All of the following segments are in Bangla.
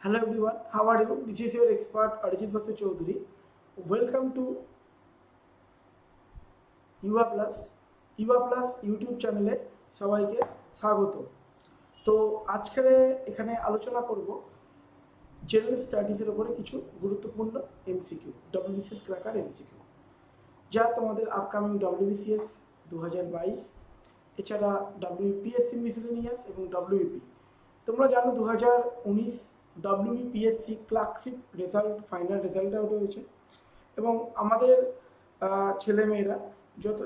Hello everyone, how are you? This is your expert Arijit Chaudhary. Welcome to YUVAPLUS YouTube চ্যানেলে সবাইকে স্বাগত। তো আজকে এখানে আলোচনা করব জেনারেল স্টাডিজের উপরে কিছু গুরুত্বপূর্ণ এমসিকিউ, WBCS ক্র্যাকার এমসিকিউ, যা তোমাদের আপকামিং WBCS 2022 এছাড়া WBCS মিসেলেনিয়াস এবং WBP। তোমরা জানো 2019 WBCS clerkship result, final result out হয়েছে এবং আমাদের ছেলেমেয়েরা যত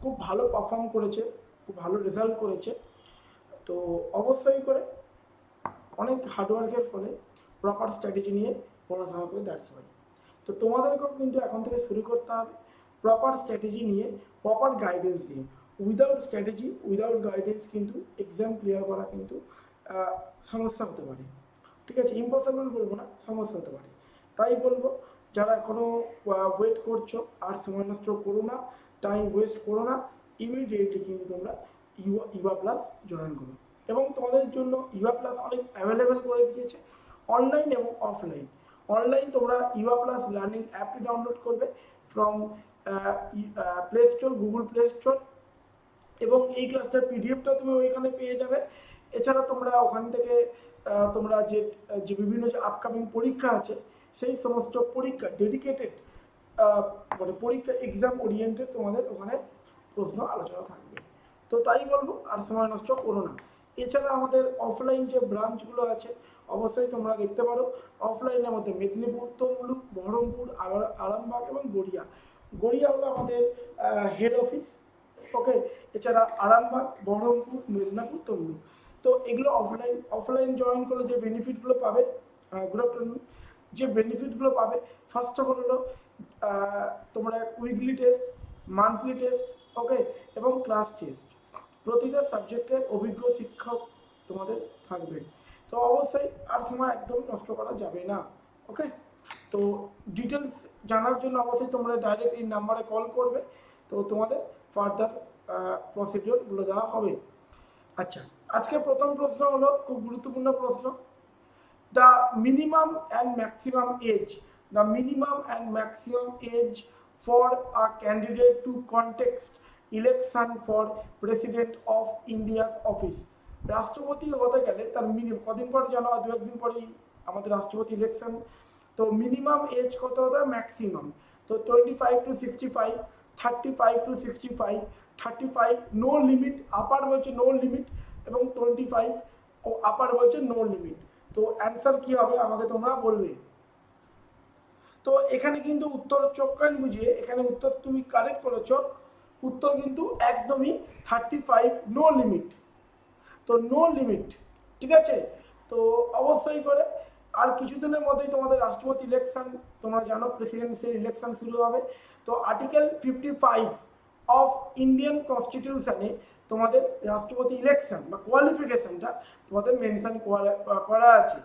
খুব ভালো পারফর্ম করেছে, খুব ভালো রেজাল্ট করেছে। তো অবশ্যই করে অনেক হার্ডওয়ার্কের ফলে প্রপার স্ট্র্যাটেজি নিয়ে পড়াশোনা করে দ্যাটস ওয়াই। তো তোমাদেরকেও কিন্তু এখন থেকে শুরু করতে হবে প্রপার স্ট্র্যাটেজি নিয়ে, প্রপার গাইডেন্স নিয়ে। উইদাউট স্ট্র্যাটেজি, উইদাউট গাইডেন্স কিন্তু এক্সাম ক্লিয়ার করা কিন্তু সমস্যা হতে পারে। ঠিক আছে, ইম্পসিবল বলবো না, সমস্যা হতে পারে। তাই বলবো যারা এখনও ওয়েট করছো আর সময় নষ্ট করো না, টাইম ওয়েস্ট করো না, ইমিডিয়েটলি কিন্তু তোমরা YUVAPLUS জয়েন করো। এবং তোমাদের জন্য YUVAPLUS অনেক অ্যাভেলেবেল করে দিয়েছে অনলাইন এবং অফলাইন। অনলাইন তোমরা YUVAPLUS লার্নিং অ্যাপটি ডাউনলোড করবে from play store, Google play store, এবং এই ক্লাসটার পিডিএফটা তুমি ওইখানে পেয়ে যাবে। এছাড়া তোমরা ওখান থেকে তোমরা যে বিভিন্ন যে আপকামিং পরীক্ষা আছে সেই সমস্ত পরীক্ষা ডেডিকেটেড পরীক্ষা এক্সাম ওরিয়েন্টেড তোমাদের ওখানে প্রশ্ন আলোচনা থাকবে। তো তাই বলবো আর সময় নষ্ট করো না। এছাড়া আমাদের অফলাইন যে ব্রাঞ্চগুলো আছে অবশ্যই তোমরা দেখতে পারো। অফলাইনের মধ্যে মেদিনীপুর, তমলুক, বহরমপুর, আরামবাগ এবং গড়িয়া। গড়িয়া হলো আমাদের হেড অফিস। ওকে, এছাড়া আরামবাগ, বহরমপুর, মেদিনীপুর, তমলুক। তো এগুলো অফলাইন জয়েন করলে যে বেনিফিটগুলো পাবে, গুড আফটারনুন, যে বেনিফিটগুলো পাবে ফার্স্ট অফ অল হলো তোমরা উইকলি টেস্ট, মান্থলি টেস্ট, ওকে, এবং ক্লাস টেস্ট। প্রতিটা সাবজেক্টের অভিজ্ঞ শিক্ষক তোমাদের থাকবে। তো অবশ্যই আর সময় একদম নষ্ট করা যাবে না। ওকে, তো ডিটেলস জানার জন্য অবশ্যই তোমরা ডাইরেক্ট এই নাম্বারে কল করবে। তো তোমাদের ফার্দার প্রসিডিওর বলে দেওয়া হবে। আচ্ছা, আজকে প্রথম প্রশ্ন হলো খুব গুরুত্বপূর্ণ প্রশ্ন। The minimum and maximum age for a candidate to contest election for President of India's office. রাষ্ট্রপতি হতে গেলে তার মিনিমাম কদিন পর জানো, দু একদিন পরেই আমাদের রাষ্ট্রপতি ইলেকশন। তো মিনিমাম এজ কত হতে, ম্যাক্সিমাম। তো 25 to 65, 35 to 65, 35 নো লিমিট, আপার বলছে নো লিমিট, এবং 25 ও আপার বলছে নো লিমিট। তো অ্যান্সার কি হবে আমাকে তোমরা বলবে। তো এখানে কিন্তু উত্তর চোখ কান বুঝিয়ে, এখানে উত্তর তুমি কারেক্ট করেছো। উত্তর কিন্তু একদমই 35 নো লিমিট। তো নো লিমিট, ঠিক আছে। তো অবশ্যই করে আর কিছুদিনের মধ্যেই তোমাদের রাষ্ট্রপতি ইলেকশন, তোমরা জানো প্রেসিডেন্সিয়াল ইলেকশন শুরু হবে। তো আর্টিকেল 55 অফ ইন্ডিয়ান কনস্টিটিউশনে তোমাদের রাষ্ট্রপতি ইলেকশন বা কোয়ালিফিকেশনটা তোমাদের মেনশন করা আছে।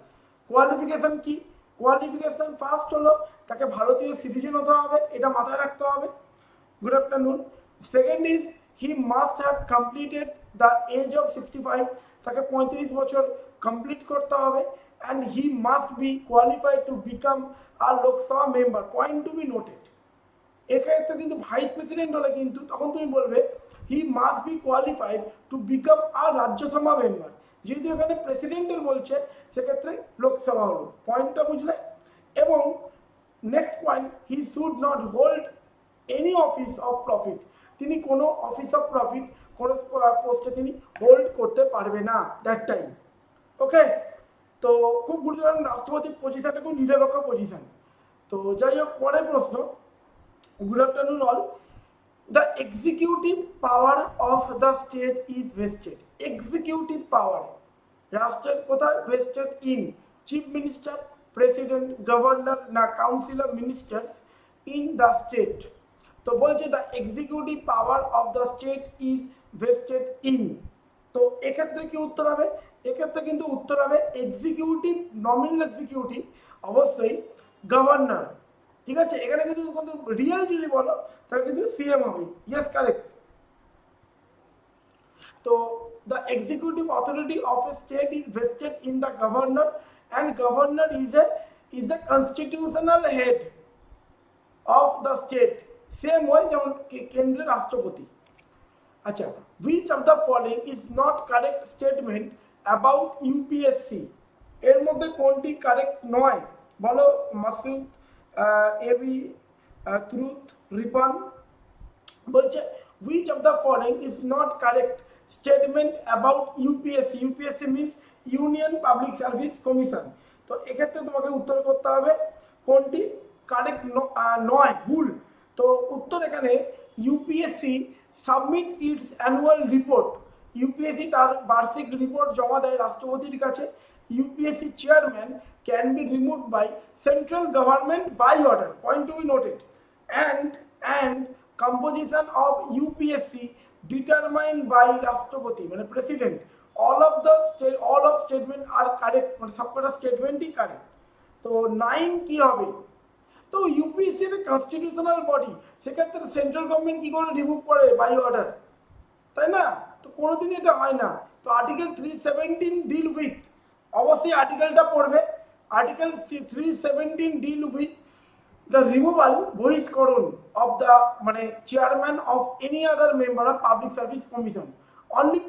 কোয়ালিফিকেশন কি? কোয়ালিফিকেশন ফার্স্ট হলো তাকে ভারতীয় সিটিজেন হতে হবে, এটা মাথায় রাখতে হবে। Good afternoon. Second is he must have completed the age of 65, তাকে 35 বছর কমপ্লিট করতে হবে। And he must be qualified to become a Lok Sabha member, point to be noted. এক্ষেত্রে কিন্তু ভাইস প্রেসিডেন্ট হলে কিন্তু তখন তুমি বলবে he must be qualified to become আর রাজ্যসভা মেম্বার। যেহেতু এখানে প্রেসিডেন্টের বলছে সেক্ষেত্রে লোকসভা হলো, পয়েন্টটা বুঝলে। এবং next point, he should not hold any office of profit, তিনি কোনো অফিস অফ প্রফিট কোনো পোস্টে তিনি হোল্ড করতে পারবে না দ্যাট টাইম। ওকে, তো খুব গুরুত্বপূর্ণ রাষ্ট্রপতির পজিশনটা খুব নিরপেক্ষ পজিশন। তো যাই হোক, পরের প্রশ্ন। Good afternoon all. The executive power of the state is vested. Executive power রাষ্ট্রের কোথায় vested in chief minister, president, governor না council of ministers in the state. তো বলছে the executive power of the state is vested in। তো এক্ষেত্রে কি উত্তর হবে? এক্ষেত্রে কিন্তু উত্তর হবে এক্সিকিউটিভ, নমিনাল এক্সিকিউটিভ অবশ্যই গভর্নর। ঠিক আছে, এখানে কিন্তু রিয়েল যদি বলো তাহলে কিন্তু সিএম হবে। Yes, correct. তো the executive authority of a state is vested in the governor and governor is the constitutional head of the state. Same way যেমন কেন্দ্রের রাষ্ট্রপতি। আচ্ছা, which of the following is not correct statement about UPSC? এর মধ্যে কোনটি কারেক্ট নয় বলো? মাসুদ, এবি, ট্রুথ, রিপন বলছে which of the following is not correct statement about UPSC? UPSC means Union Public Service Commission। তো এক্ষেত্রে তোমাকে উত্তর করতে হবে কোনটি কারেক্ট নয়, ভুল। তো উত্তর এখানে UPSC submit its annual report. UPSC তার বার্ষিক রিপোর্ট জমা দেয় রাষ্ট্রপতির কাছে। UPSC chairman can be removed by central government by order, point to be noted, and composition of UPSC determined by রাষ্ট্রপতি মানে president. all of statement are correct, মানে সবকটা স্টেটমেন্টই কারেক্ট। তো 9 কি হবে? তো ইউপিএসসি এর কনস্টিটিউশনাল বডি, সেক্ষেত্রে সেন্ট্রাল গভর্নমেন্ট কি করে রিমুভ করে? বাই অর্ডার, তাই না? তো কোনোদিন এটা হয় না। তো আর্টিকেল 317 ডিল উইথ, অবশ্যই আর্টিকেলটা পড়বে। Article 317 deal with the removal, বহিষ্করণ of the মানে chairman of any other member of public service commission. Only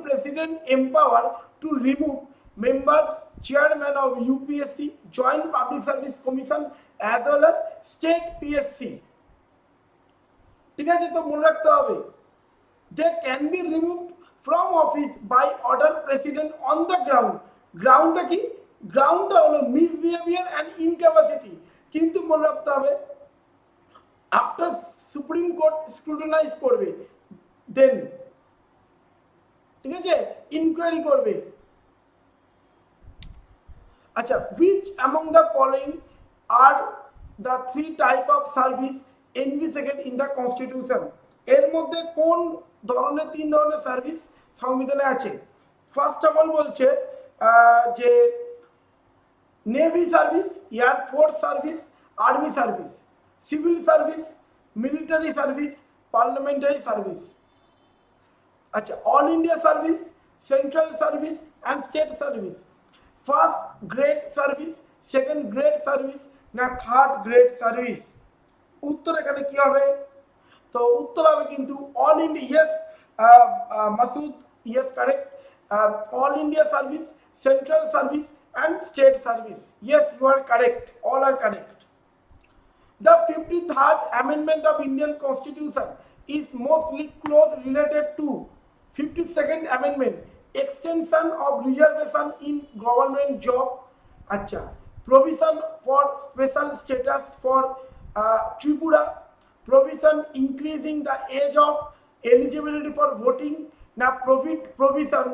president empower to remove members, chairman of UPSC, joint public service commission as well as state PSC। ঠিক আছে, তো মনে রাখতে হবে they can be removed from office by order president on the ground। গ্রাউন্ডটা কি? গ্রাউন্ডটা হলো মিসবিহেভিয়ার অ্যান্ড ইনক্যাপাসিটি। কিন্তু মনে রাখতে হবে আফটার সুপ্রিম কোর্ট স্ক্রুটিনাইজ করবে, দেন ঠিক আছে ইনকোয়ারি করবে। আচ্ছা, which among the following are the 3 type of service envisaged in the constitution? এর মধ্যে কোন ধরনের 3 ধরনের সার্ভিস সংবিধানে আছে? ফার্স্ট অফ অল বলছে যে navy service, air force service, army service, civil service, military service, parliamentary service. আচ্ছা, all India service, central service and state service. First grade service, second grade service না থার্ড গ্রেড সার্ভিস? উত্তর এখানে কি হবে? তো উত্তর হবে কিন্তু all India. Yes Masud, yes correct. All India service, central service and state service. Yes, you are correct. All are correct. The 53rd Amendment of Indian Constitution is mostly close related to 52nd Amendment, extension of reservation in government job. Acha, provision for special status for Tripura, provision increasing the age of eligibility for voting, na provision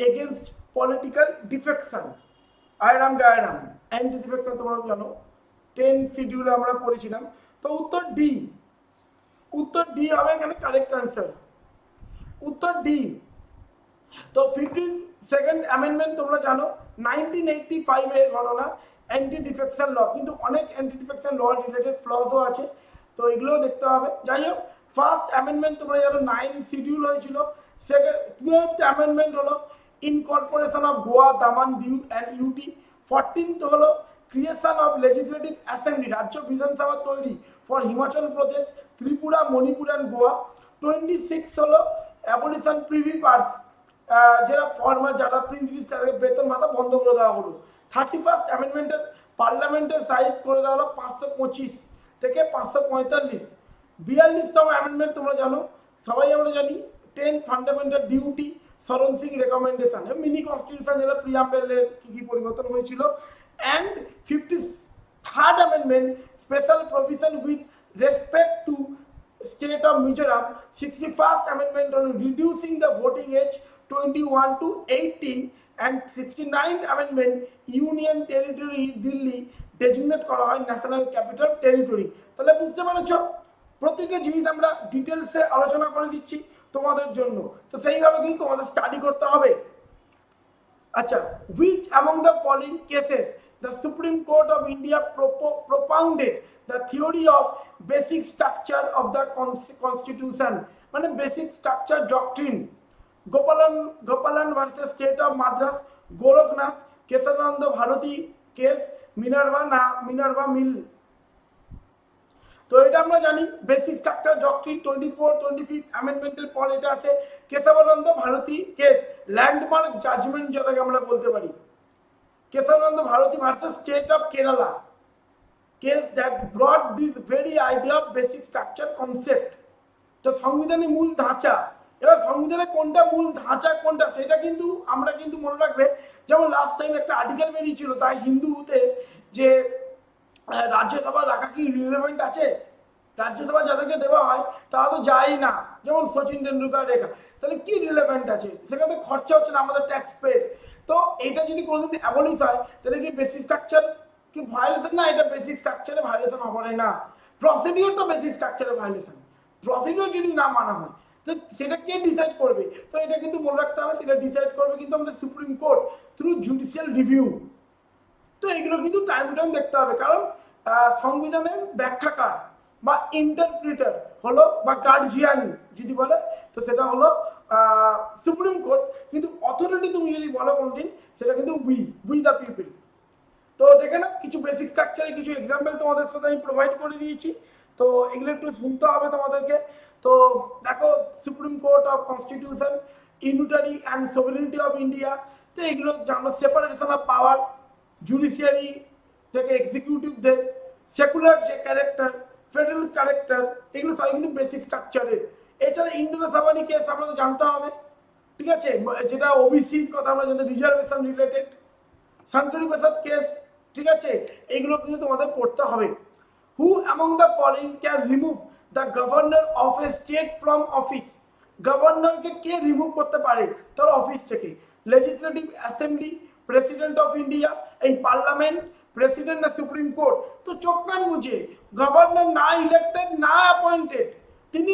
against political defection. Ayaram Gayaram, anti defection তোমরা জানো, 10 শিডিউলে আমরা পড়েছিলাম। তো উত্তর ডি, উত্তর ডি হবে এখানে কারেক্ট অ্যান্সার, উত্তর ডি। তো 52nd অ্যামেন্ডমেন্ট তোমরা জানো 1985 এর ঘটনা, অ্যান্টি ডিফেকশন ল। কিন্তু অনেক অ্যান্টি ডিফেকশন ল রিলেটেড ফ্লজও আছে, তো এগুলোও দেখতে হবে। যাই হোক, ফার্স্ট অ্যামেন্ডমেন্ট তোমরা জানো 9 শিডিউল হয়েছিল। 12th অ্যামেন্ডমেন্ট হলো incorporation of Goa, Daman, Diu and UT. 14th হলো ক্রিয়েশন অফ লেজিসলেটিভ অ্যাসেম্বলি, রাজ্য বিধানসভা তৈরি ফর হিমাচল প্রদেশ, ত্রিপুরা, মণিপুর অ্যান্ড গোয়া। 26 হলো অ্যাবলিশন প্রিভি পার্স, যারা ফর্মার যারা প্রিন্সিপাল তাদের বেতন ভাতা বন্ধ করে দেওয়া হলো। 31st অ্যামেন্ডমেন্টের পার্লামেন্টের সাইজ করে দেওয়া হলো 525 থেকে 545। 42তম অ্যামেন্ডমেন্ট তোমরা জানো, সবাই আমরা জানি 10th ফান্ডামেন্টাল ডিউটি, সরণ সিং রেকমেন্ডেশন, মিনি কনস্টিটিউশন যেটা প্রিয়াম্বেলের কি পরিবর্তন হয়েছিল। And 53rd amendment special provision with respect to state of Mizoram. 61st amendment হল reducing the voting age 21 to 18 and 69th amendment union territory Delhi designate করা হয় ন্যাশনাল ক্যাপিটাল টেরিটরি। তাহলে বুঝতে পারছ, প্রত্যেকটা জিনিস আমরা ডিটেলসে আলোচনা করে দিচ্ছি তোমাদের জন্য, তো সেইভাবে কিন্তু তোমাদের স্টাডি করতে হবে। আচ্ছা, which among the following cases the Supreme Court of India propounded the theory of basic structure of the constitution, মানে basic structure doctrine? Gopalan versus State of Madras, Golaknath, Kesavananda Bharati case, Minerva mill. তো এটা আমরা জানি বেসিক স্ট্রাকচার ডক্ট্রিন 24-25 অ্যামেন্ডমেন্টের পর এটা আছে Kesavananda Bharati case, landmark judgment যেটাকে আমরা বলতে পারি। Kesavananda Bharati versus state of Kerala case that brought this very idea of basic structure concept। তো সংবিধানের মূল ধাঁচা, এবার সংবিধানের কোনটা মূল ধাঁচা কোনটা সেটা কিন্তু আমরা কিন্তু মনে রাখবে। যেমন লাস্ট টাইম একটা আর্টিকেল বেরিয়েছিল তাই হিন্দুতে যে রাজ্যসভা রাখা কি রিলেভেন্ট আছে, রাজ্যসভা যাদেরকে দেওয়া হয় তারা তো যায় না, যেমন সচিন টেন্ডুলকার রেখা, তাহলে কি রিলেভেন্ট আছে, সেখানে খরচা হচ্ছে না আমাদের ট্যাক্স পেড। তো এটা যদি কোনোদিন অ্যাবলিশ হয় তাহলে কি বেসিক স্ট্রাকচার কি ভায়োলেশন না, এটা বেসিক স্ট্রাকচারে ভায়োলেশন হবে না, প্রসিডিওরটা বেসিক স্ট্রাকচারে ভায়োলেশন। প্রসিডিওর যদি না মানা হয় তো সেটা কে ডিসাইড করবে, তো এটা কিন্তু মনে রাখতে হবে সেটা ডিসাইড করবে কিন্তু আমাদের supreme court through judicial review. তো এগুলো কিন্তু টাইম টু টাইম দেখতে হবে, কারণ সংবিধানের ব্যাখ্যাকার বা ইন্টারপ্রিটার হলো বা গার্জিয়ান যদি বলে তো সেটা হলো সুপ্রিম কোর্ট, কিন্তু অথরিটি তুমি যদি বলো কোনদিন সেটা কিন্তু উই দ্য পিপল। তো দেখে না কিছু বেসিক স্ট্রাকচারে কিছু এক্সাম্পল তোমাদের সাথে আমি প্রোভাইড করে দিয়েছি, তো এগুলো একটু শুনতে হবে তোমাদেরকে। তো দেখো supreme court of constitution, unitary and সভরেনিটি of India, তো এগুলো জানো সেপারেশন অফ পাওয়ার, জুডিশিয়ারি থেকে এক্সিকিউটিভদের, সেকুলার যে ক্যারেক্টার, ফেডারেল ক্যারেক্টার, এগুলো সবই কিন্তু বেসিক স্ট্রাকচারের। এছাড়া ইন্দিরা সাবানি কেস আমাদের জানতে হবে, ঠিক আছে, যেটা ওবিসির কথা আমরা জানি, reservation related, Shankari Prasad case, ঠিক আছে, এগুলো কিন্তু তোমাদের পড়তে হবে। Who among the following can remove the governor of a state from office, গভর্নরকে কে রিমুভ করতে পারে তার অফিস থেকে? Legislative assembly, president of India, এই পার্লামেন্ট, প্রেসিডেন্ট না সুপ্রিম কোর্ট? তো চোখ কান বুঝে গভর্নর না ইলেক্টেড না অ্যাপয়েন্টেড, তিনি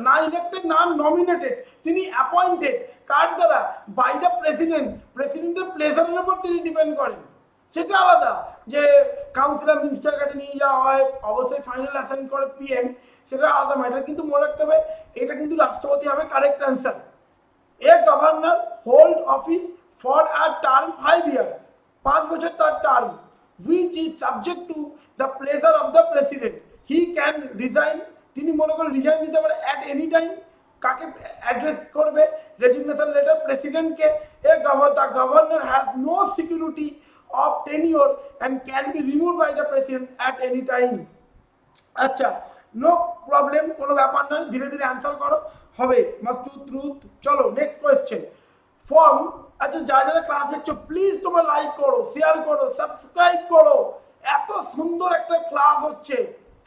না ইলেক্টেড না নমিনেটেড, তিনি অ্যাপয়েন্টেড কার দ্বারা? বাই দ্য প্রেসিডেন্ট, প্রেসিডেন্টের প্লেজারের উপর তিনি ডিপেন্ড করেন, সেটা আলাদা। যে কাউন্সিলর মিনিস্টারের কাছে নিয়ে যাওয়া হয়, অবশ্যই ফাইনাল অ্যাসাইন করে পিএম, সেটা আলাদা ম্যাটার, কিন্তু মনে রাখতে হবে এটা কিন্তু রাষ্ট্রপতি হবে correct answer. A governor hold office for a term 5 years, 5 বছর তার term, which is subject to the pleasure of the president, he can resign, তিনি মনে করে রিজাইন দিতে পারে at any time। কাকে অ্যাড্রেস করবে? রেজিগনেশন লেটার প্রেসিডেন্টকে। A governor has no security of tenure and can be removed by the president at any time। আচ্ছা, নো প্রবলেম, কোনো ব্যাপার নয়, ধীরে ধীরে অ্যান্সার করো, হবে মাস্ট টু ট্রুথ। চলো নেক্সট কোয়েশ্চেন। ফর্ম, আচ্ছা যারা যারা ক্লাস দেখছো প্লিজ তোমরা লাইক করো, শেয়ার করো, সাবস্ক্রাইব করো, এত সুন্দর একটা ক্লাস হচ্ছে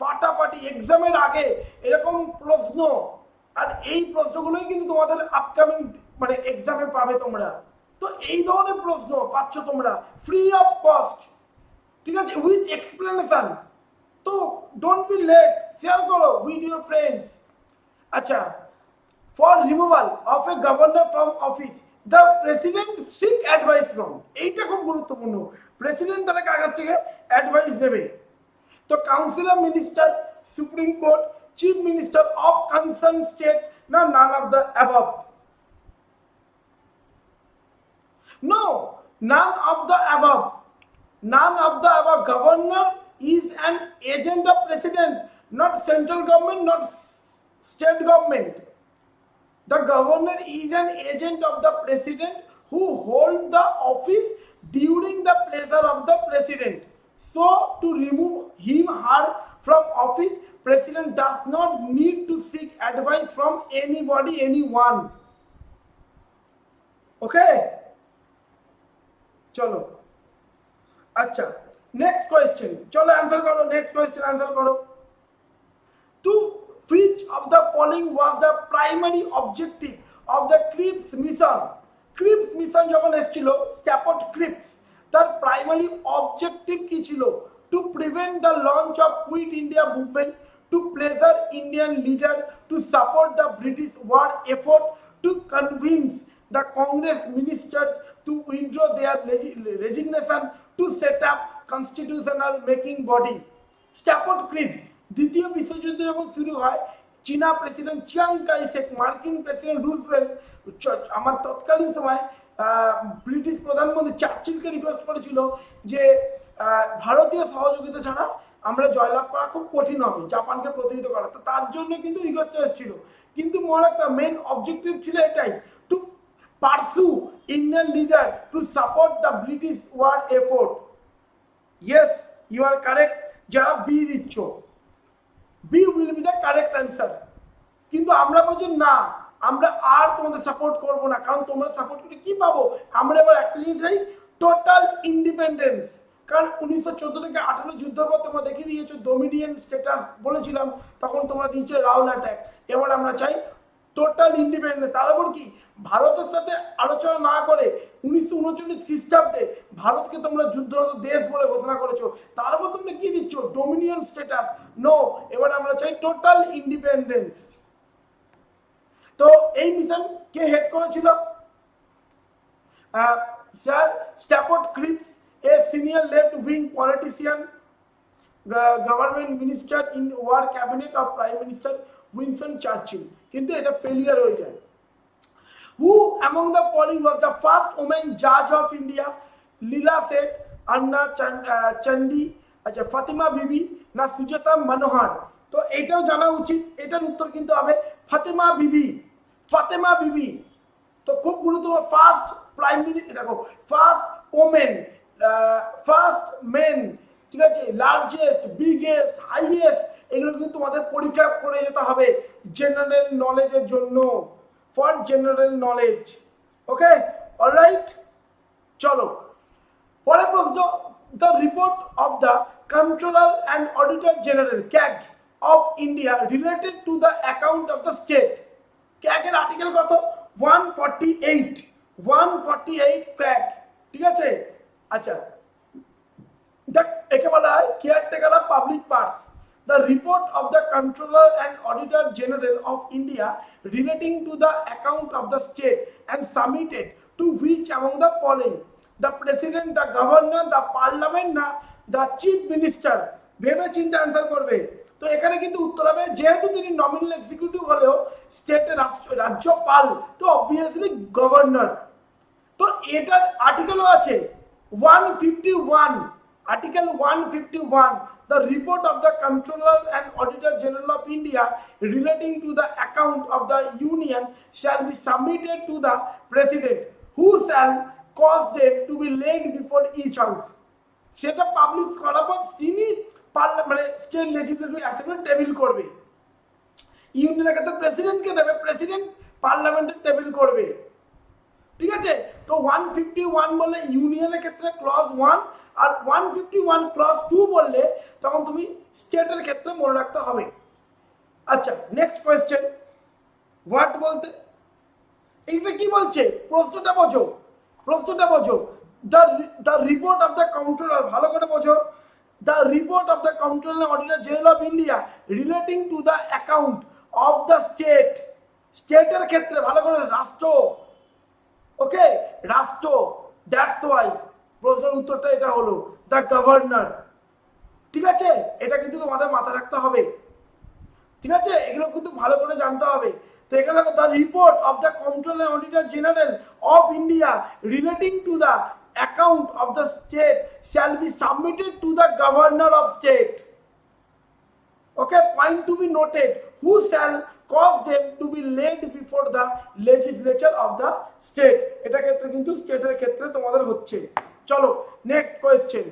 ফাটাফাটি এক্সামের আগে এরকম প্রশ্ন, আর এই প্রশ্নগুলোই কিন্তু তোমাদের আপকামিং মানে এক্সামে পাবে তোমরা। তো এই ধরনের প্রশ্ন পাচ্ছ তোমরা ফ্রি অফ কস্ট, ঠিক আছে, উইথ এক্সপ্লেনেশন। তো ডোন্ট বি লেট, শেয়ার করো উইথ ইউর ফ্রেন্ডস। আচ্ছা, for removal of a governor from office the president seek advice from, এইটা খুব গুরুত্বপূর্ণ, প্রেসিডেন্ট তার কাছ থেকে অ্যাডভাইস নেবে। তো councillor minister, supreme court, chief minister of concern state, না none of the above? No, none of the above. None of the above. Governor is an agent of president, not central government, not state government. The governor is an agent of the president who hold the office during the pleasure of the president. So to remove him, her from office, president does not need to seek advice from anybody, anyone. Okay? চলো আচ্ছা নেক্সট কোয়েশ্চেন, চলো অ্যান্সার করো, নেক্সট কোয়েশ্চেন অ্যান্সার করো। To which of the following was the primary objective of the Cripps Mission? Cripps Mission যখন এসেছিল, স্ট্যাফোর্ড ক্রিপস, তার প্রাইমারি অবজেক্টিভ কি ছিল? To prevent the launch of Quit India movement, to pressure Indian leader, to support the British war effort, to convince the Congress Ministers to withdraw their resignation, to set up constitutional making body. Stafford Cripps, দ্বিতীয় বিশ্বযুদ্ধ যখন শুরু হয়, চীনা প্রেসিডেন্ট চিয়াং কাই শেক, মার্কিন প্রেসিডেন্ট রুজভেল্ট, আমার তৎকালীন সময় ব্রিটিশ প্রধানমন্ত্রী চার্চিলকে রিকোয়েস্ট করেছিল যে ভারতীয় সহযোগিতা ছাড়া আমরা জয়লাভ করা খুব কঠিন হবে, জাপানকে প্রতিহত করা। তো তার জন্য কিন্তু রিকোয়েস্ট এসেছিল, কিন্তু মনে রাখতে মেন অবজেক্টিভ ছিল এটাই, to persuade Indian leader to support the British war effort. Yes, you are correct. যারা বি দিচ্ছ, B will be the correct answer. কিন্তু আমরা বলছি না, আমরা আর তোমাদের সাপোর্ট করবো না, কারণ তোমরা সাপোর্ট করে কি পাবো? আমরা এবার একটা জিনিস চাই, টোটাল ইন্ডিপেন্ডেন্স। কারণ 1914 থেকে 18 যুদ্ধের পর তোমরা দেখিয়ে দিয়েছো ডোমিনিয়ন স্ট্যাটাস বলেছিলাম, তখন তোমরা দিয়েছো রাউল অ্যাটাক। এবার আমরা চাই টোটাল ইন্ডিপেন্ডেন্স। তারপর কি ভারতের সাথে আলোচনা না করে 1939 খ্রিস্টাব্দে ভারতকে তোমরা যুদ্ধরত দেশ বলে ঘোষণা করেছো, তারপর তোমরা কি দিচ্ছ? Dominion status. নো, এবার আমরা চাই টোটাল ইন্ডিপেন্ডেন্স। তো এই মিশন কে হেড করেছিল? Sir Stafford Cripps, a senior left-wing politician, government minister in war cabinet of Prime Minister Winston Churchill, কিন্তু এটা ফেলিয়ার হয়ে যায়। Who among the following was the first woman judge of India? লীলা সেঠ, আন্না চন্ডী, আচ্ছা ফাতিমা বিবি না সুজাতা মনোহর? তো এটাও জানা উচিত, এটার উত্তর কিন্তু হবে ফাতিমা বিবি। ফাতিমা বিবি তো খুব গুরুত্বপূর্ণ। ফার্স্ট প্রাইম মিনিস্টার, দেখো ফার্স্ট ওমেন, ফার্স্ট মেন, ঠিক আছে, লার্জেস্ট, বিগেস্ট, হাইয়েস্ট, এগুলো কিন্তু তোমাদের পরীক্ষা করে যেতে হবে জেনারেল নলেজের জন্য, for general knowledge. Okay, alright, চলো পরের প্রশ্ন। The report of the controller and auditor general CAG of India related to the account of the state. ক্যাগের আর্টিকেল কত? 148, 148 ক্যাগ, ঠিক আছে। আচ্ছা, একে বলা হয় caretaker of public parts. The report of the controller and auditor general of India relating to the account of the state and submitted to which among the following? The president, the governor, the parliament না দ্য চিফ মিনিস্টার? ভেবে চিন্তে অ্যান্সার করবে। তো এখানে কিন্তু উত্তর হবে, যেহেতু তিনি নমিনাল এক্সিকিউটিভ হলেও স্টেটের রাজ্যপাল, তো অবভিয়াসলি গভর্নর। তো এটার আর্টিকেলও আছে 151, Article 151, the report of the Controller and Auditor General of India relating to the account of the Union shall be submitted to the President, who shall cause them to be laid before each house. সেটা পাবলিশ করার পর তিনি মানে স্টেট লেজিসলেটিভ অ্যাসেম্বলি টেবিল করবে। ইউনিয়নের ক্ষেত্রে প্রেসিডেন্টকে দেবে, প্রেসিডেন্ট পার্লামেন্টের টেবিল করবে, ঠিক আছে। তো 151 বললে ইউনিয়নের ক্ষেত্রে ক্লজ 1, আর 151 ক্লজ 2 বললে তখন তুমি স্টেটের ক্ষেত্রে মনে রাখতে হবে। আচ্ছা, নেক্সট কোয়েশ্চেন। হোয়াট বলতে এইটা কি বলছে? প্রশ্নটা বোঝো, প্রশ্নটা বোঝো। The report of the controller, ভালো করে বোঝো। The report of the controller auditor general of India relating to the account of the state. স্টেটের ক্ষেত্রে ভালো করে, রাষ্ট্র, ওকে, রাষ্ট্র। দ্যাটস ওয়াই প্রশ্নের উত্তরটা এটা হলো দ্য গভর্নর, ঠিক আছে। এটা কিন্তু তোমাদের মাথায় রাখতে হবে, ঠিক আছে, এগুলো কিন্তু ভালো করে জানতে হবে। তো এখানে দেখো, the report of the controller auditor general of India relating to the account of the state shall be submitted to the governor of state. Okay, point to be noted, who shall cause them to be laid before the legislature of the state। এটা ক্ষেত্রে কিন্তু স্টেটের ক্ষেত্রে তোমাদের হচ্ছে। চলো next question.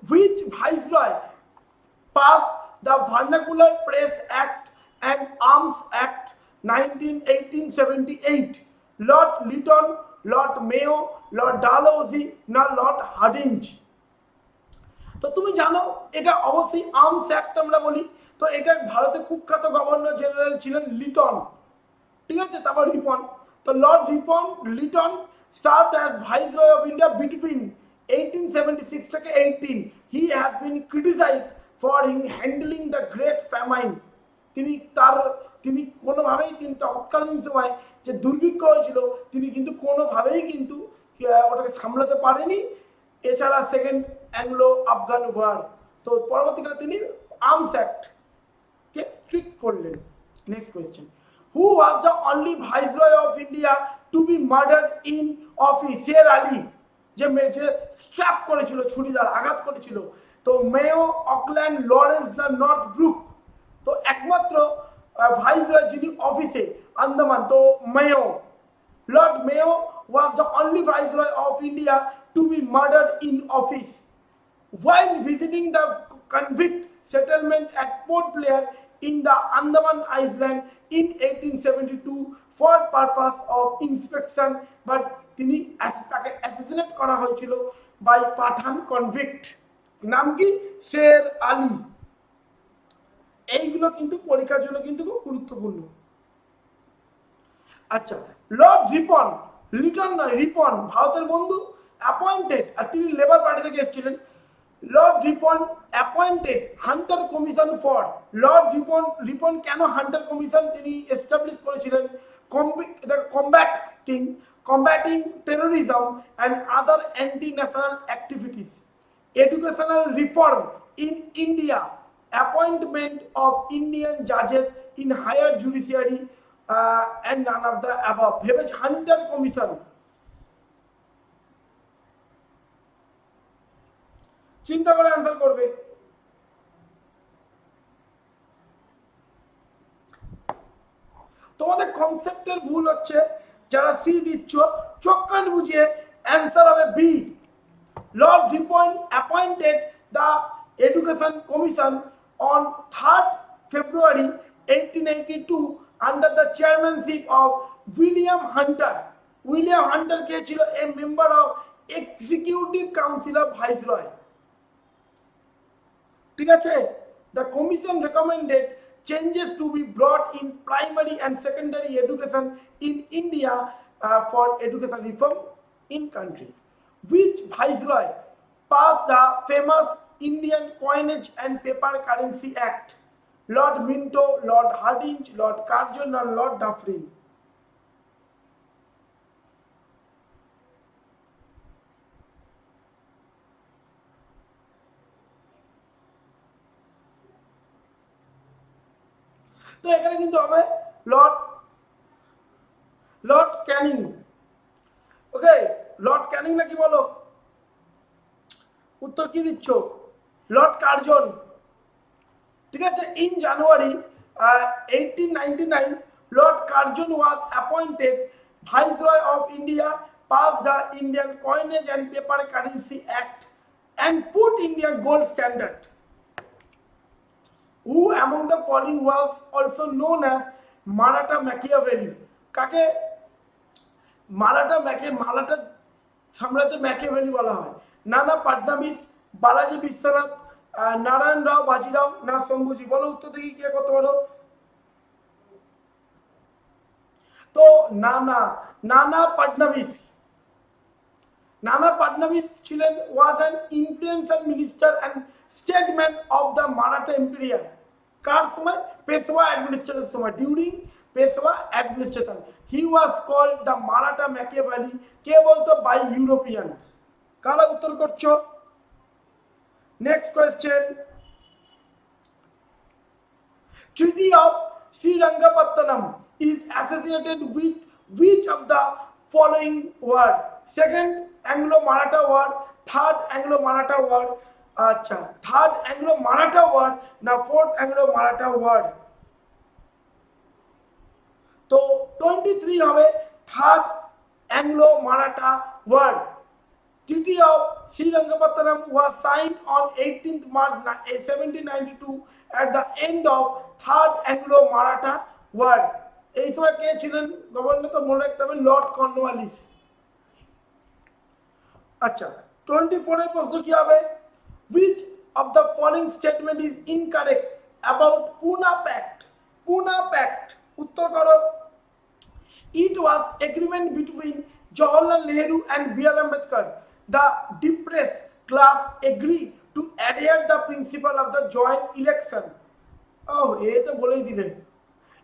Which viceroy passed the Vernacular Press Act and Arms Act 1878? Lord Lytton, Lord Mayo, Lord Dalhousie না লর্ড হার্ডিঞ্জ? তো তুমি জানো এটা অবশ্যই আর্মস অ্যাক্ট আমরা বলি। তো এটা ভারতের কুখ্যাত গভর্নর জেনারেল ছিলেন লিটন, ঠিক আছে, তারপর রিপন। তো lord Lytton served as viceroy of India between 1876 থেকে 18। He has been criticised for handling the great famine. তিনি কোনোভাবেই তিনি তৎকালীন সময় যে দুর্ভিক্ষ হয়েছিল তিনি কিন্তু কোনোভাবেই কিন্তু ওটাকে সামলাতে পারেনি। এছাড়া সেকেন্ড অ্যাংলো আফগান ওয়ার, তো পরবর্তীকালে তিনি আর্মস অ্যাক্ট কে স্ট্রিক্ট করলেন। Next question. Who was the only viceroy of India to be murdered in office? Sher Ali, যে স্ট্র্যাপ করেছিল, ছুরি দ্বারা আঘাত করেছিল। তো Mayo Auckland Lawrence the Northbrook, তো একমাত্র ভাইসরয় যিনি অফিসে আন্দামান, তো Mayo, lord Mayo was the only viceroy of India to be murdered in office while visiting the convict settlement at Port Blair in the Andaman Island in 1872 for purpose of inspection, but তিনি তাকে অ্যাসাসিনেট করা হয়েছিল বাই পাঠান কনভিক্ট। নাম কি? শের আলী। এইগুলো কিন্তু পরীক্ষার জন্য কিন্তু খুব গুরুত্বপূর্ণ। আচ্ছা, লর্ড রিপন, লিটন নয় রিপন, ভারতের বন্ধু, অ্যাপয়েন্টেড, আর তিনি লেবার পার্টি থেকে এসেছিলেন। Lord Ripon appointed Hunter commission for, Lord Ripon কেন হান্টার কমিশন তিনি এস্টাবলিশ করেছিলেন? combating terrorism and other anti-national activities, educational reform in India, appointment of Indian judges in higher judiciary, and none of the above. ভেবেছ হান্টার কমিশন, চিন্তা করে অ্যান্সার করবে। তোমাদের কনসেপ্টের ভুল হচ্ছে, যারা সি দিচ্ছ চোখ কান বুঝিয়ে অ্যান্সার হবে B. Lord Ripon appointed the education commission on 3rd February 1882 under the chairmanship of William Hunter. William Hunter কে ছিল a member of executive council of viceroy, ঠিক আছে। The commission recommended changes to be brought in primary and secondary education in India for education reform in country. Which viceroy passed the famous Indian Coinage and Paper Currency Act? Lord Minto, Lord Hardinge, Lord Curzon, and Lord Dufferin. তো এখানে কিন্তু হবে লর্ড ক্যানিং। ওকে, লর্ড ক্যানিং নাকি বলো? উত্তর কি দিচ্ছ? লর্ড কার্জন, ঠিক আছে। In January 1899 Lord Curzon was appointed viceroy of India, passed the Indian Coinage and Paper Currency Act and put India gold standard. Who among the following was also known as Maratha Machiavelli? কাকে মারাঠা সাম্রাজ্যের ম্যাকিয়াভেলি বলা হয়? নানা ফাডনাভিস, বালাজি বিশ্বনাথ, নারায়ণ রাও বাজিরাও, না শম্ভুজি? বলো উত্তর দেখি কে করতে পারো। তো নানা ফাডনাভিস ছিলেন was an influential minister and statesman of the Maratha Empire. কার সময়? পেশওয়া অ্যাডমিনিস্ট্রেশনের সময়, during Peshwa administration. He was called the Maratha Machiavelli. কে বলতো? By Europeans. কারা উত্তর করছো? Next question, treaty of Srirangapatnam is associated with which of the following word? Second Anglo-Maratha word, third Anglo-Maratha word, আচ্ছা থার্ড অ্যাংলো মারাঠা ওয়ার্ড না ফোর্থ অ্যাংলো মারাঠা ওয়ার্ড? তো 23 হবে third Anglo Maratha war. Treaty of Srirangapatnam was signed on 18th March 1792 at the end of third Anglo-Maratha war. এই সময় কে ছিলেন গভর্নর? তো মনে রাখতে হবে লর্ড কর্নওয়ালিস। আচ্ছা, 24 এর প্রশ্ন কি হবে? Which of the following statement is incorrect about Poona Pact? Poona Pact, উত্তর করো। It was agreement between Jawaharlal Nehru and B.R. Ambedkar. The depressed class agreed to adhere the principle of the joint election. Oh, এই তো বলেই দিলে।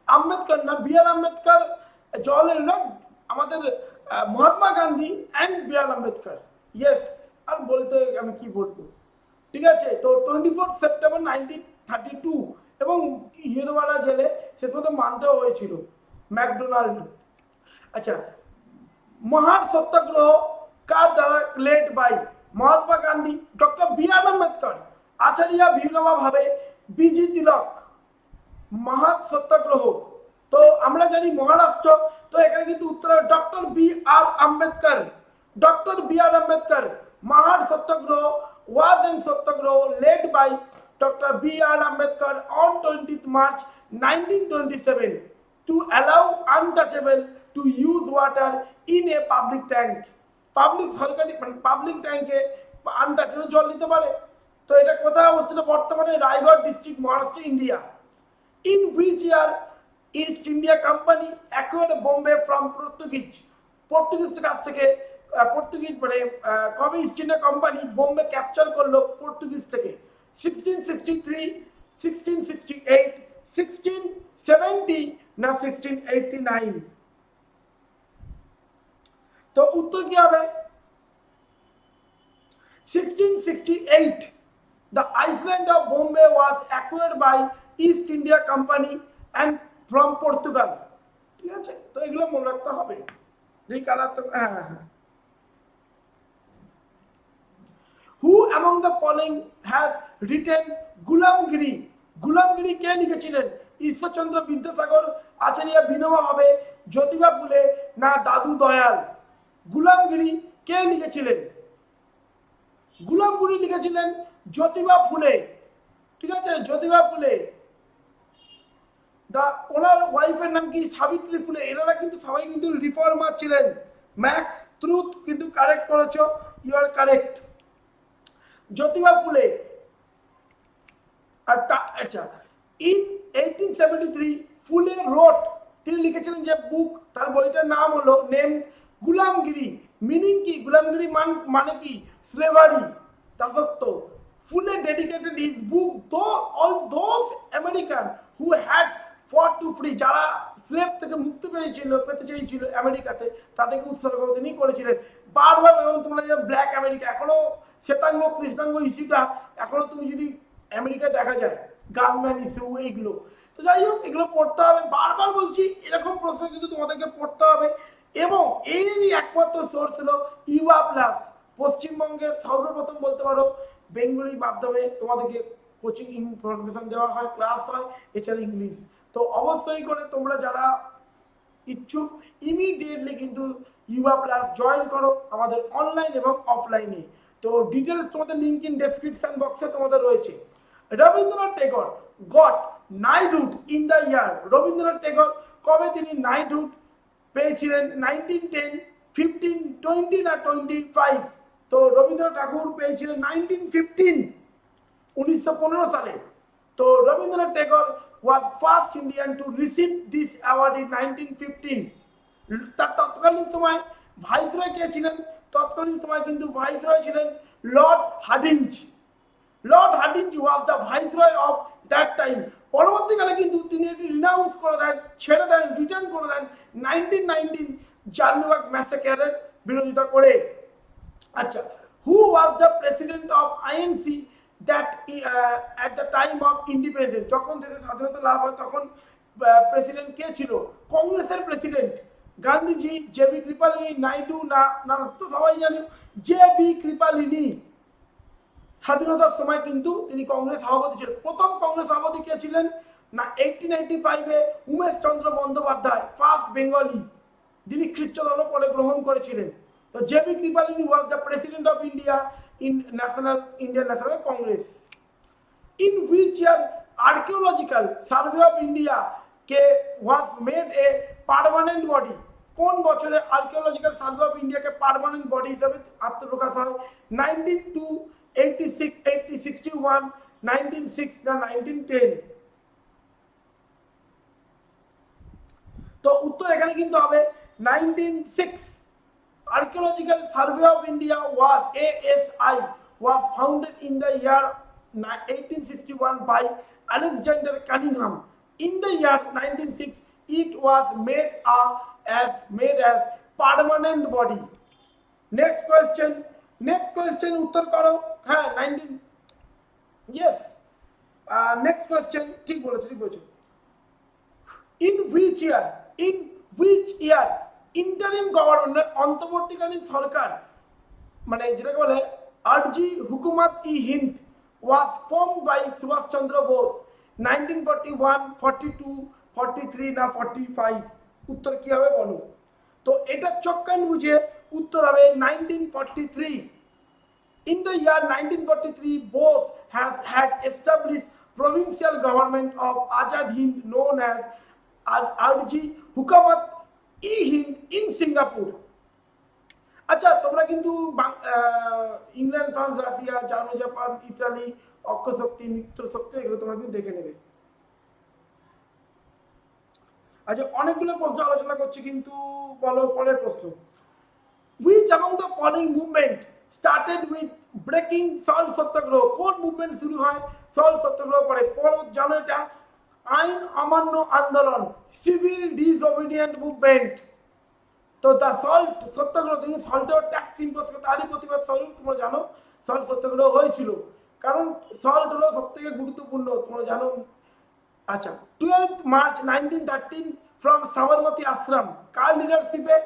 আম্বেদকর না B.R. আম্বেদকর, জওয়াহরলাল নেহরু, আমাদের Mahatma Gandhi and B.R. Ambedkar. Yes, আর বলতে আমি কি বলবো, ঠিক আছে। তো 24 সেপ্টেম্বর 1932 এবং ইয়েরওয়াড়া জেলে শেষ পর্যন্ত মানতেও হয়েছিল। मैकडोनाल्ड। अच्छा, महार सत्याग्रह कार द्वारा led by Mahatma Gandhi, doctor B R Ambedkar, Acharya Vinoba Bhave, B G तिलक। महार सत्याग्रह तो আমরা জানি মহারাষ্ট্র, তো এখানে কিন্তু উত্তর doctor B R Ambedkar. Doctor B R Ambedkar. Mahar satyagraha was an satyagraha led by Dr. B. R. Ambedkar on 20th March 1927 to allow untouchable to use water in a public tank. Public সরকারি পাবলিক ট্যাঙ্কে আনটাচেবল জল নিতে পারে। তো এটা কোথায় অবস্থিত? বর্তমানে Raigad district, Maharashtra, India. In which year East India Company acquired Bombay from Portuguese? Portuguese কাছ থেকে পর্তুগিজ মানে কবে east India company Bombay capture করলো পর্তুগিজ থেকে? 1663, 1668, 1670 না 1689? তো উত্তর কি হবে? 1668. The island of Bombay was acquired by East India Company and from Portugal. ঠিক আছে, তো এগুলো মনে রাখতে হবে। এই কালার তো Who among the following has written গুলামগিরি? গুলামগিরি কে লিখেছিলেন? ঈশ্বরচন্দ্র বিদ্যাসাগর, আচার্য বিনোবা ভাবে, জ্যোতিবা ফুলে না দাদু দয়াল? গুলামগিরি কে লিখেছিলেন? গুলামগিরি লিখেছিলেন জ্যোতিবা ফুলে। ঠিক আছে, জ্যোতিবা ফুলে। ওনার ওয়াইফের নাম কি? সাবিত্রী ফুলে। এনারা কিন্তু সবাই কিন্তু রিফর্মার ছিলেন। ম্যাক্স ট্রুথ কিন্তু কারেক্ট করেছো, ইউ আর কারেক্ট। জ্যোতিবা ফুলে। আর আচ্ছা, ইন 1873 ফুলে রোট, তিনি লিখেছিলেন যে বুক, তার বইটার নাম হলো নেম গুলামগিরি। মিনিং কি? গুলামগিরি মানে কি? স্লেভারি, দাসত্ব। ফুলে ডেডিকেটেড হিজ বুক তো all those American who had ফট টু ফ্রি, যারা স্লেভ থেকে মুক্তি পেতে চেয়েছিল আমেরিকাতে, তাদেরকে উৎসর্গ তিনি করেছিলেন। বারবার, এবং তোমরা যে ব্ল্যাক আমেরিকা, এখনো শ্বেতাঙ্গ কৃষ্ণাঙ্গ ইস্যুটা এখনো তুমি যদি আমেরিকায় দেখা যায়, গানম্যান ইস্যু এইগুলো। তো যাই হোক, এগুলো পড়তে হবে। বারবার বলছি, এরকম প্রশ্ন কিন্তু তোমাদেরকে পড়তে হবে। এবং এরই একমাত্র সোর্স হলো ইউভা প্লাস। পশ্চিমবঙ্গের সর্বপ্রথম বলতে পারো বেঙ্গলি মাধ্যমে তোমাদেরকে কোচিং ইনফরমেশন দেওয়া হয়, ক্লাস হয়, এছাড়া ইংলিশ। তো অবশ্যই করে তোমরা যারা ইচ্ছুক ইমিডিয়েটলি কিন্তু ইউভা প্লাস জয়েন করো আমাদের অনলাইন এবং অফলাইনে। তো ডিটেলস তোমাদের লিংক ইন ডেসক্রিপশন বক্সে তোমাদের রয়েছে। Rabindranath Tagore goat knighthood in the year. Rabindranath Tagore কবে তিনি নাইটহুড পেয়েছিলেন? 1910, 15, 20 না 25? তো রবীন্দ্রনাথ ঠাকুর পেয়েছিলেন 1915, 1915 সালে। তো Rabindranath Tagore was first Indian to receive this award in 1915. তার তৎকালীন সময় ভাইসরয় কে ছিলেন? তৎকালীন সময় কিন্তু ভাইসরয় ছিলেন Lord Hardinge. Lord Hardinge was the viceroy of that time. পরবর্তীকালে কিন্তু তিনি এটি রিনাউন্স করে দেন, ছেড়ে দেন, রিটার্ন করে দেন 1919 জালিয়ানওয়ালা ম্যাসাকারের বিরোধিতা করে। আচ্ছা, who was the president of INC that at the time of independence, যখন দেশের স্বাধীনতা লাভ হয় তখন প্রেসিডেন্ট কে ছিল? কংগ্রেসের প্রেসিডেন্ট গান্ধীজি, জেবি কৃপালিনী নাইডু না না তো সবাই জানি জেবি কৃপালিনী। স্বাধীনতার সময় কিন্তু তিনি কংগ্রেস সভাপতি ছিলেন। প্রথম কংগ্রেস সভাপতি কে ছিলেন না 1895-এ উমেশ চন্দ্র বন্দ্যোপাধ্যায়, ফার্স্ট বেঙ্গলি, যিনি খ্রিস্ট ধর্ম পরে গ্রহণ করেছিলেন। তো JB Kripalani was the president of India in Indian National Congress. In which year Archaeological Survey of India was made a permanent body? কোন বছরে আর্কিওলজিক্যাল সার্ভে অফ ইন্ডিয়াকে পার্মানেন্ট বডি হিসেবে আত্মপ্রকাশ হয়? 1902, 86, 80, 61, 1906 না 1910? তো উত্তর এখানে কিন্তু হবে 1906। Archaeological Survey of India was ASI was founded in the year 1861 by Alexander Cunningham. In the year 1906, it was made as permanent body. Next question उत्तर करो। हाँ 19 yes next question ठीक बोलो। In which year in which year interim government অন্তর্বর্তীকালীন সরকার মানে যেটাকে বলে আরজি হুকুমত ই Hind was formed by Subhash Chandra Bose 1941 42 43 না 45 উত্তর কি হবে বলো তো এটা চক্কান বুঝে উত্তর হবে 1943 in the year 1943 Bose has had established provincial government of Azad Hind known as Arji Hukumat E Hind in Singapore আচ্ছা তোমরা কিন্তু England France Russia Germany Japan Italy অক্ষশক্তি মিত্র শক্তি এগুলো তোমরা কিন্তু দেখে নেবে আচ্ছা অনেকগুলো প্রশ্ন আলোচনা করছি কিন্তু বলো পরের প্রশ্ন which among the following movement started with breaking salt সত্যাগ্রহ কোন মুভমেন্ট শুরু হয় সল্ট সত্যাগ্রহ পরে জানো এটা আইন অমান্য আন্দোলন সিভিল ডিসওবিডিয়েন্ট মুভমেন্ট তো দা সল্ট সত্যাগ্রহ তুমি সল্টের ট্যাক্স ইম্পোজ করতে তারই প্রতিবাদ স্বরূপ তোমরা জানো সল্ট সত্যাগ্রহ হয়েছিল কারণ সল্ট হলো সবথেকে গুরুত্বপূর্ণ তোমরা জানো আচ্ছা 12 মার্চ 1913 ফ্রম সাবরমতী আশ্রম কার লিডারশিপে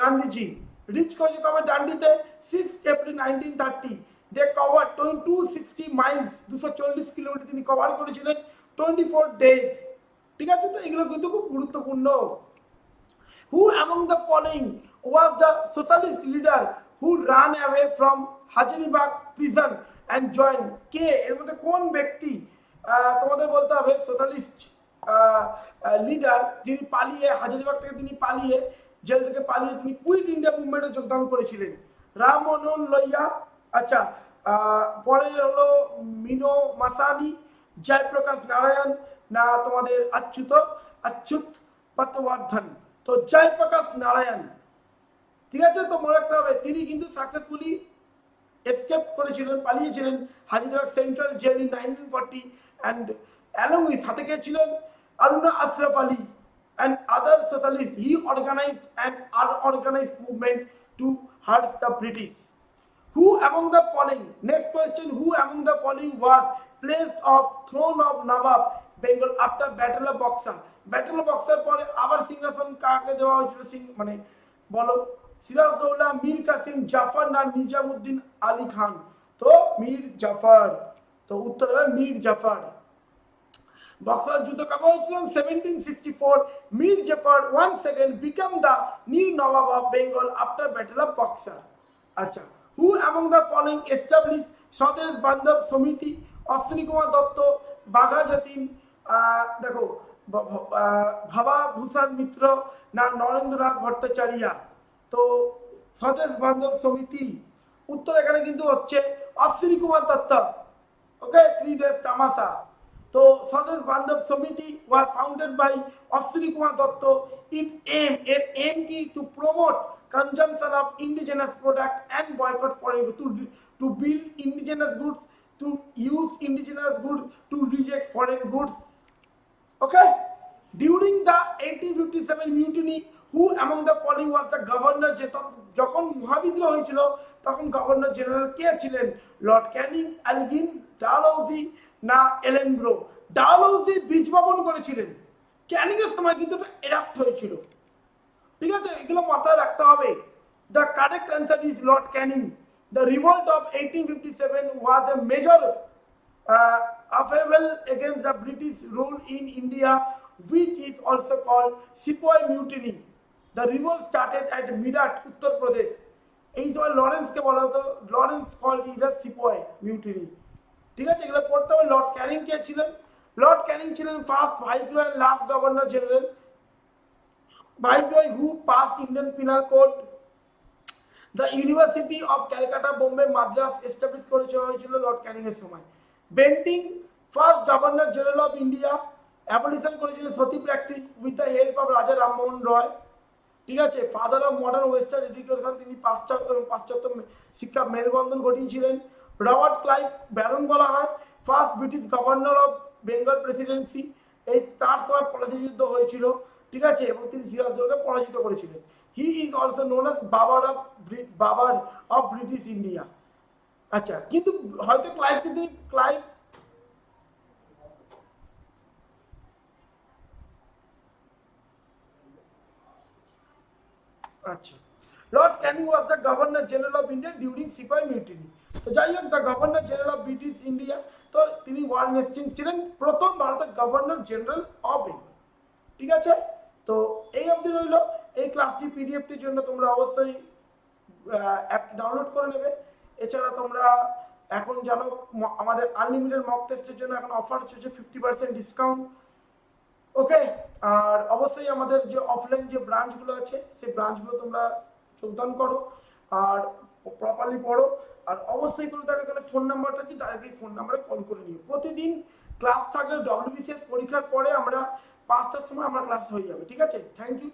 গান্ধীজি রিচ করেছে কবে ডান্ডিতে 6 April 1930 they cover 260 miles 240 kilometre তিনি কভার করেছিলেন 24 ডেজ ঠিক আছে তো এগুলো কিন্তু খুব গুরুত্বপূর্ণ Who among the following was the socialist leader who ran away from Hazaribagh Prison and joined কে এর মধ্যে কোন ব্যক্তি তোমাদের বলতে হবে সোশ্যালিস্ট লিডার যিনি পালিয়ে হাজারিবাগ থেকে তিনি পালিয়ে জেল থেকে পালিয়ে তিনি কুইট ইন্ডিয়া মুভমেন্টে যোগদান করেছিলেন রামমোহন লোহিয়া আচ্ছা পরে হলো মিনো মাসানি জয়প্রকাশ নারায়ণ না তোমাদের অচ্যুত পটবর্ধন তো জয়প্রকাশ নারায়ণ ঠিক আছে তো মনে রাখতে হবে তিনি কিন্তু সাকসেসফুলি এসকেপ করেছিলেন পালিয়েছিলেন Hazaribagh central jail in 1940 and along with সাথে কে ছিলেন আরুনা Ashraf Ali and other socialists he organized an unorganized movement to hurt the British who among the following next question who among the following was placed on throne of Nawab Bengal after battle of Boxer পরে আবার সিংহাসন কাকে দেওয়া হয়েছিল মানে বলো সিরাজউদ্দৌলা মীর কাসিম জাফর না নিজামউদ্দিন আলী খান তো মীর জাফর তো উত্তর হবে মীর জাফর বক্সার যুদ্ধ কবে হয়েছিল 1764 Mir Zafar once again became the new Nawab of Bengal after battle of Boxer আচ্ছা who among the following established স্বদেশ বান্ধব সমিতি অশ্বিনী কুমার দত্ত বাঘা যতীন দেখো ভাবা ভূষণ মিত্র না নরেন্দ্রনাথ ভট্টাচার্য তো স্বদেশ বান্ধব সমিতি উত্তর এখানে কিন্তু হচ্ছে অশ্বিনী কুমার দত্ত ওকে ত্রিদেশ তামাশা তো স্বদেশ বান্ধব সমিতি was founded by Ashwini Kumar Dutta এর aim কি to promote consumption of indigenous product and boycott foreign goods to build indigenous goods to use indigenous goods to reject foreign goods okay during the 1857 mutiny who among the following was the governor যখন মহাবিদ্রোহ হয়েছিল তখন গভর্নর জেনারেল কে ছিলেন লর্ড ক্যানিং এলগিন ডালহৌসি না এলেনব্রো ডালহৌসি বীজ বপন করেছিলেন ক্যানিং এর সময় কিন্তু এডাপ্ট হয়েছিল ঠিক আছে এগুলো মাথায় রাখতে হবে the correct answer is Lord Canning the revolt of 1857 was a major upheaval against the British rule in India which is also called Sepoy Mutiny the revolt started at Meerut Uttar Pradesh এই সময় লরেন্স কে বলা হতো Lawrence called is a sepoy mutiny ঠিক আছে এগুলো পড়তে হবে লর্ড ক্যানিং কে ছিলেন লর্ড ক্যানিং ছিলেন first viceroy and last governor general viceroy who pass Indian penal code the university of Calcutta Bombay Madras establish করেছে হয়েছিল লর্ড ক্যানিং এর সময় Bentinck first governor general of India abolition করেছিলেন sati practice with the help of Raja Rammohan Roy ঠিক আছে father of modern western education তিনি পাশ্চাত্য শিক্ষা মেলবন্ধন ঘটিয়েছিলেন রবার্ট ক্লাইভ ব্যারন বলা হয় first British governor of Bengal Presidency এই তার সময় পলাশী যুদ্ধ হয়েছিল ঠিক আছে এবং তিনি সিরাজদৌলকে পরাজিত করেছিলেন he is also known as বাবার অফ ব্রিটিশ ইন্ডিয়া আচ্ছা কিন্তু হয়তো ক্লাইভ আচ্ছা, lord Canning was the governor general of India during sepoy mutiny. তো যাই হোক, the governor general of British India, তো তিনি ওয়ারেন হেস্টিংস ছিলেন প্রথম ভারতের গভর্নর জেনারেল অফ ইন্ডিয়া। ঠিক আছে, তো এই অবধি রইল। এই ক্লাসটি পিডিএফটির জন্য তোমরা অবশ্যই অ্যাপটি ডাউনলোড করে নেবে। এছাড়া তোমরা এখন জানো আমাদের আনলিমিটেড মক টেস্টের জন্য এখন অফার চলছে 50% ডিসকাউন্ট। ওকে, আর অবশ্যই আমাদের যে অফলাইন যে ব্রাঞ্চগুলো আছে সেই ব্রাঞ্চগুলো তোমরা যোগদান করো আর প্রপারলি পড়ো। আর অবশ্যই করে তার এখানে ফোন নাম্বারটা আছে, ডাইরেক্টলি ফোন নাম্বারে কল করে নিও। প্রতিদিন ক্লাস থাকে, WBCS পরীক্ষার পরে আমরা 5টার সময় আমার ক্লাস হয়ে যাবে। ঠিক আছে, থ্যাংক ইউ।